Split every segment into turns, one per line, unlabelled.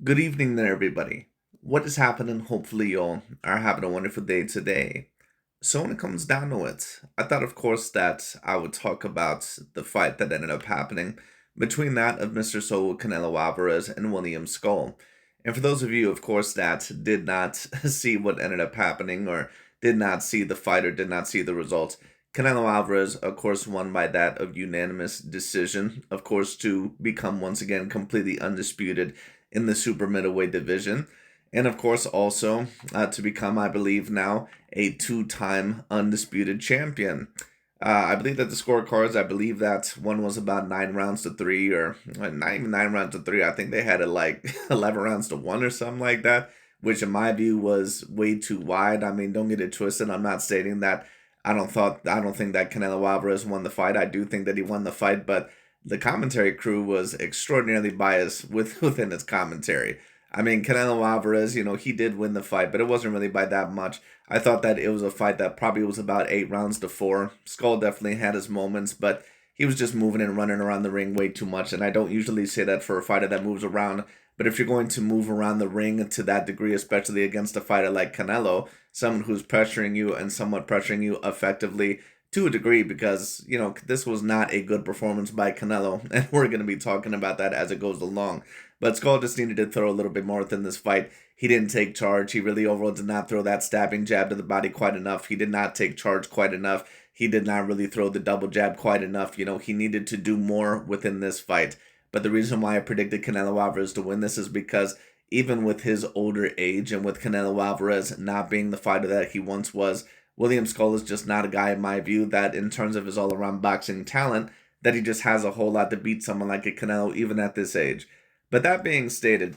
Good evening there, everybody. What is happening? Hopefully, y'all are having a wonderful day today. So, when it comes down to it, I thought, of course, that I would talk about the fight that ended up happening between that of Mr. Soul Canelo Alvarez and William Scull. And for those of you, of course, that did not see what ended up happening or did not see the fight or did not see the results, Canelo Alvarez, of course, won by that of unanimous decision, of course, to become once again completely undisputed in the super middleweight division. And of course, also to become, I believe, now a two-time undisputed champion. I believe that the scorecards, I believe that one was about 9 rounds to 3, or not even 9 rounds to 3. I think they had it like 11 rounds to 1 or something like that, which in my view was way too wide. I mean, don't get it twisted. I'm not stating that I don't think that Canelo Alvarez won the fight. I do think that he won the fight, but the commentary crew was extraordinarily biased within its commentary. I mean, Canelo Alvarez, he did win the fight, but it wasn't really by that much. I thought that it was a fight that probably was about 8 rounds to 4. Skull definitely had his moments, but he was just moving and running around the ring way too much. And I don't usually say that for a fighter that moves around. But if you're going to move around the ring to that degree, especially against a fighter like Canelo, someone who's pressuring you and somewhat pressuring you effectively, to a degree, because this was not a good performance by Canelo, and we're going to be talking about that as it goes along. But Skull just needed to throw a little bit more within this fight. He didn't take charge. He really overall did not throw that stabbing jab to the body quite enough. He did not take charge quite enough. He did not really throw the double jab quite enough. He needed to do more within this fight. But the reason why I predicted Canelo Alvarez to win this is because even with his older age and with Canelo Alvarez not being the fighter that he once was, William Scull is just not a guy, in my view, that in terms of his all around boxing talent, that he just has a whole lot to beat someone like a Canelo, even at this age. But that being stated,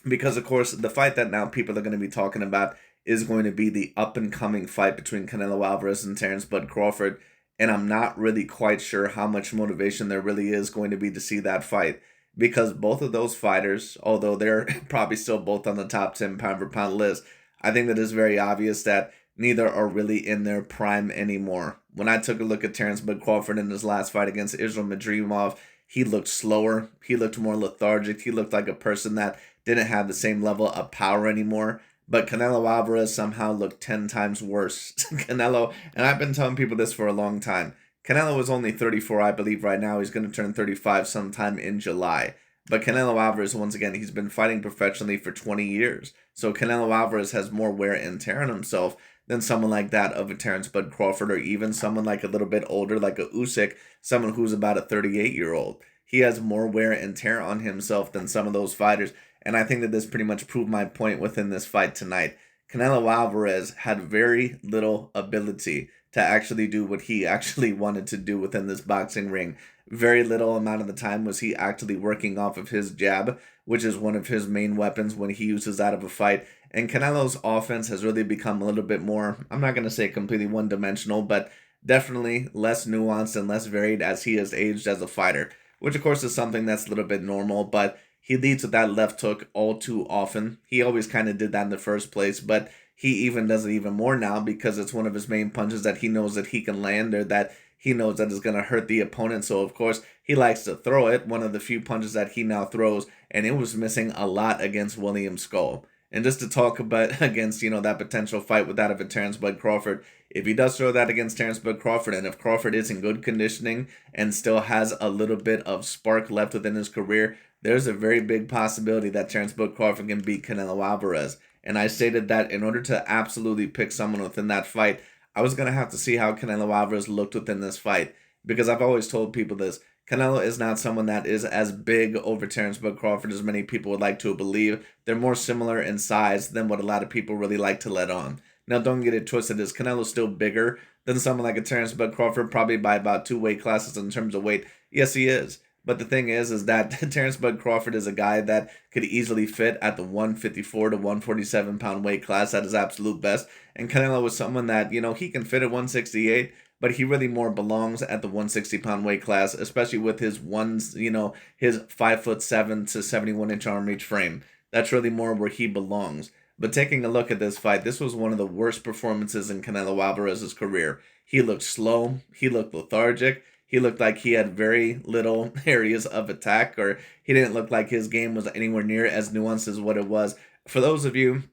because of course the fight that now people are going to be talking about is going to be the up and coming fight between Canelo Alvarez and Terrence Bud Crawford, and I'm not really quite sure how much motivation there really is going to be to see that fight, because both of those fighters, although they're probably still both on the top 10 pound for pound list, I think that it's very obvious that neither are really in their prime anymore. When I took a look at Terrence Bud Crawford in his last fight against Israel Madrimov, he looked slower. He looked more lethargic. He looked like a person that didn't have the same level of power anymore. But Canelo Alvarez somehow looked 10 times worse. Canelo, and I've been telling people this for a long time, Canelo is only 34, I believe, right now. He's going to turn 35 sometime in July. But Canelo Alvarez, once again, he's been fighting professionally for 20 years. So Canelo Alvarez has more wear and tear on himself than someone like that of a Terrence Bud Crawford, or even someone like a little bit older, like a Usyk, someone who's about a 38-year-old. He has more wear and tear on himself than some of those fighters, and I think that this pretty much proved my point within this fight tonight. Canelo Alvarez had very little ability to actually do what he actually wanted to do within this boxing ring. Very little amount of the time was he actually working off of his jab, which is one of his main weapons when he uses out of a fight. And Canelo's offense has really become a little bit more, I'm not going to say completely one dimensional, but definitely less nuanced and less varied as he has aged as a fighter, which of course is something that's a little bit normal, but he leads with that left hook all too often. He always kind of did that in the first place, but he even does it even more now because it's one of his main punches that he knows that he can land, or that he knows that is going to hurt the opponent. So, of course, he likes to throw it. One of the few punches that he now throws, and it was missing a lot against William Scull. And just to talk about against, that potential fight with that of a Terrence Bud Crawford, if he does throw that against Terrence Bud Crawford, and if Crawford is in good conditioning and still has a little bit of spark left within his career, there's a very big possibility that Terrence Bud Crawford can beat Canelo Alvarez. And I stated that in order to absolutely pick someone within that fight, I was going to have to see how Canelo Alvarez looked within this fight. Because I've always told people this, Canelo is not someone that is as big over Terrence Bud Crawford as many people would like to believe. They're more similar in size than what a lot of people really like to let on. Now, don't get it twisted. Is Canelo still bigger than someone like a Terrence Bud Crawford? Probably by about 2 weight classes in terms of weight. Yes, he is. But the thing is that Terrence Bud Crawford is a guy that could easily fit at the 154 to 147 pound weight class at his absolute best. And Canelo was someone that, he can fit at 168, but he really more belongs at the 160-pound weight class, especially with his his 5'7" to 71-inch arm reach frame. That's really more where he belongs. But taking a look at this fight, this was one of the worst performances in Canelo Alvarez's career. He looked slow. He looked lethargic. He looked like he had very little areas of attack, or he didn't look like his game was anywhere near as nuanced as what it was. For those of you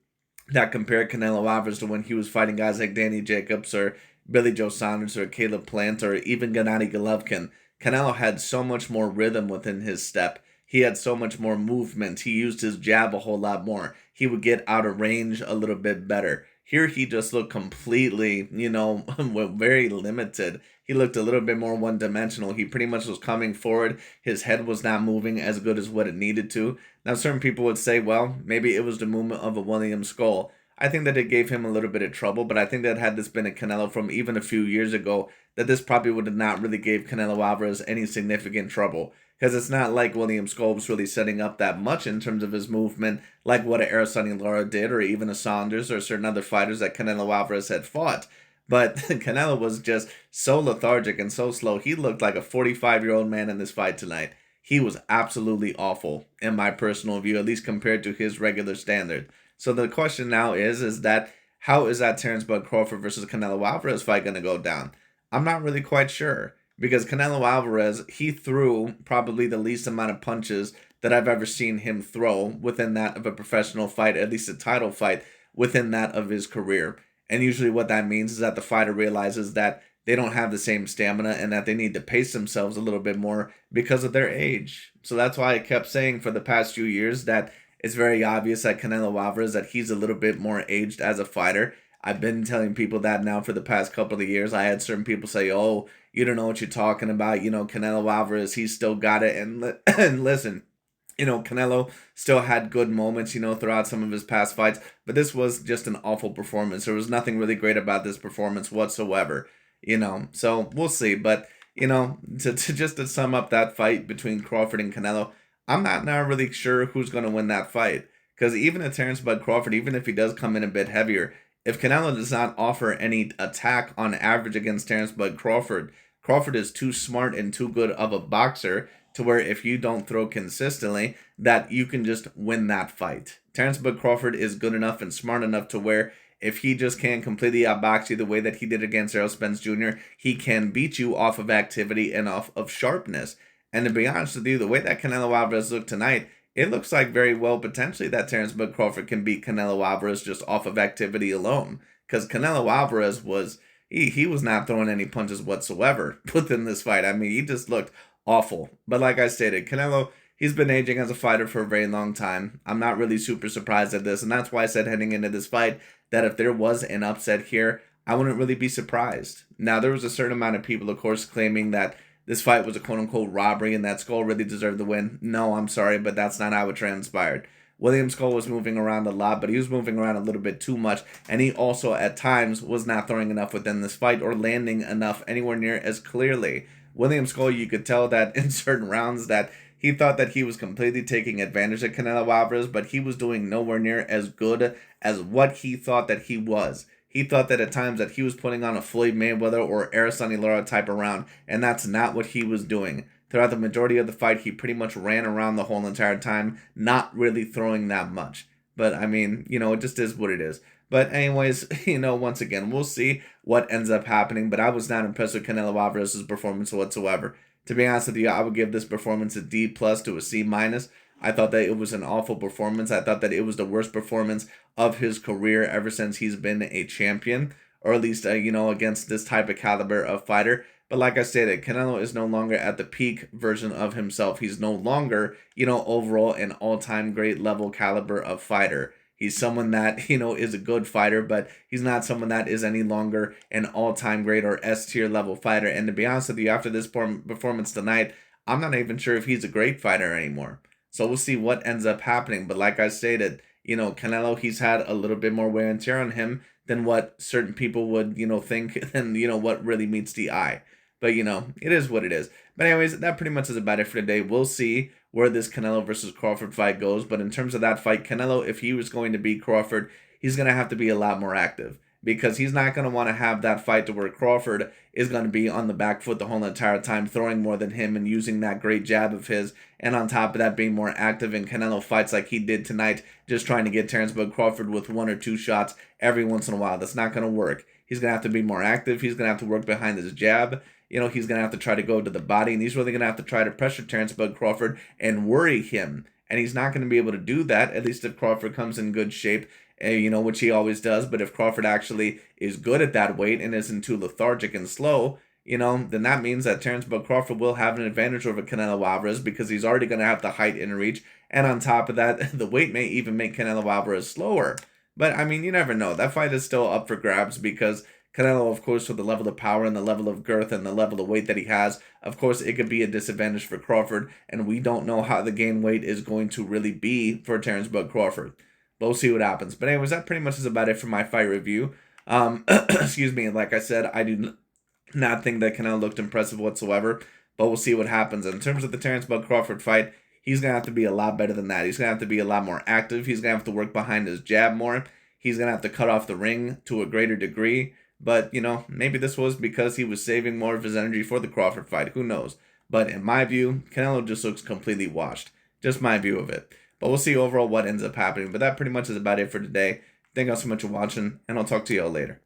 that compared Canelo Alvarez to when he was fighting guys like Danny Jacobs or Billy Joe Saunders or Caleb Plant or even Gennady Golovkin, Canelo had so much more rhythm within his step. He had so much more movement. He used his jab a whole lot more. He would get out of range a little bit better. Here he just looked completely, very limited. He looked a little bit more one dimensional. He pretty much was coming forward. His head was not moving as good as what it needed to. Now, certain people would say, well, maybe it was the movement of a William Scull. I think that it gave him a little bit of trouble, but I think that had this been a Canelo from even a few years ago, that this probably would have not really gave Canelo Alvarez any significant trouble. Because it's not like William Scull was really setting up that much in terms of his movement, like what a Araceli Lara did, or even a Saunders, or certain other fighters that Canelo Alvarez had fought. But Canelo was just so lethargic and so slow. He looked like a 45-year-old man in this fight tonight. He was absolutely awful, in my personal view, at least compared to his regular standard. So the question now is that how is that Terrence Bud Crawford versus Canelo Alvarez fight going to go down? I'm not really quite sure, because Canelo Alvarez, he threw probably the least amount of punches that I've ever seen him throw within that of a professional fight, at least a title fight within that of his career. And usually what that means is that the fighter realizes that they don't have the same stamina and that they need to pace themselves a little bit more because of their age. So that's why I kept saying for the past few years that it's very obvious that Canelo Alvarez, that he's a little bit more aged as a fighter. I've been telling people that now for the past couple of years. I had certain people say, oh, you don't know what you're talking about. Canelo Alvarez, he's still got it. And listen, Canelo still had good moments, throughout some of his past fights. But this was just an awful performance. There was nothing really great about this performance whatsoever, So we'll see. But, to sum up that fight between Crawford and Canelo, I'm not now really sure who's going to win that fight. Because even a Terrence Bud Crawford, even if he does come in a bit heavier, if Canelo does not offer any attack on average against Terrence Bud Crawford, Crawford is too smart and too good of a boxer to where if you don't throw consistently, that you can just win that fight. Terrence Bud Crawford is good enough and smart enough to where if he just can't completely outbox you the way that he did against Errol Spence Jr., he can beat you off of activity and off of sharpness. And to be honest with you, the way that Canelo Alvarez looked tonight, it looks like very well potentially that Terrence Bud Crawford can beat Canelo Alvarez just off of activity alone. Because Canelo Alvarez he was not throwing any punches whatsoever within this fight. I mean, he just looked awful. But like I stated, Canelo, he's been aging as a fighter for a very long time. I'm not really super surprised at this. And that's why I said heading into this fight that if there was an upset here, I wouldn't really be surprised. Now, there was a certain amount of people, of course, claiming that this fight was a quote-unquote robbery and that Skull really deserved the win. No, I'm sorry, but that's not how it transpired. William Scull was moving around a lot, but he was moving around a little bit too much, and he also, at times, was not throwing enough within this fight or landing enough anywhere near as clearly. William Scull, you could tell that in certain rounds that he thought that he was completely taking advantage of Canelo Alvarez, but he was doing nowhere near as good as what he thought that he was. He thought that at times that he was putting on a Floyd Mayweather or Araceli Lara type of round, and that's not what he was doing. Throughout the majority of the fight, he pretty much ran around the whole entire time, not really throwing that much. But, I mean, it just is what it is. But anyways, once again, we'll see what ends up happening. But I was not impressed with Canelo Alvarez's performance whatsoever. To be honest with you, I would give this performance a D+ to a C-. I thought that it was an awful performance. I thought that it was the worst performance of his career ever since he's been a champion, or at least, against this type of caliber of fighter. But like I stated, Canelo is no longer at the peak version of himself. He's no longer, overall an all-time great level caliber of fighter. He's someone that, is a good fighter, but he's not someone that is any longer an all-time great or S-tier level fighter. And to be honest with you, after this performance tonight, I'm not even sure if he's a great fighter anymore. So we'll see what ends up happening. But like I stated, Canelo, he's had a little bit more wear and tear on him than what certain people would, think, and, what really meets the eye. But, it is what it is. But anyways, that pretty much is about it for today. We'll see where this Canelo versus Crawford fight goes. But in terms of that fight, Canelo, if he was going to beat Crawford, he's going to have to be a lot more active. Because he's not going to want to have that fight to where Crawford is going to be on the back foot the whole entire time, throwing more than him and using that great jab of his. And on top of that, being more active in Canelo fights like he did tonight, just trying to get Terrence Bud Crawford with 1 or 2 shots every once in a while. That's not going to work. He's going to have to be more active. He's going to have to work behind his jab. he's going to have to try to go to the body, and he's really going to have to try to pressure Terrence Bud Crawford and worry him. And he's not going to be able to do that, at least if Crawford comes in good shape, which he always does. But if Crawford actually is good at that weight and isn't too lethargic and slow, then that means that Terrence Bud Crawford will have an advantage over Canelo Alvarez because he's already going to have the height and reach. And on top of that, the weight may even make Canelo Alvarez slower. But, I mean, you never know. That fight is still up for grabs because Canelo, of course, with the level of power and the level of girth and the level of weight that he has, of course, it could be a disadvantage for Crawford. And we don't know how the gain weight is going to really be for Terrence Bud Crawford. But we'll see what happens. But anyways, that pretty much is about it for my fight review. Excuse me. Like I said, I do not think that Canelo looked impressive whatsoever. But we'll see what happens. In terms of the Terrence Bud Crawford fight, he's going to have to be a lot better than that. He's going to have to be a lot more active. He's going to have to work behind his jab more. He's going to have to cut off the ring to a greater degree. But, maybe this was because he was saving more of his energy for the Crawford fight. Who knows? But in my view, Canelo just looks completely washed. Just my view of it. But we'll see overall what ends up happening. But that pretty much is about it for today. Thank you all so much for watching, and I'll talk to you all later.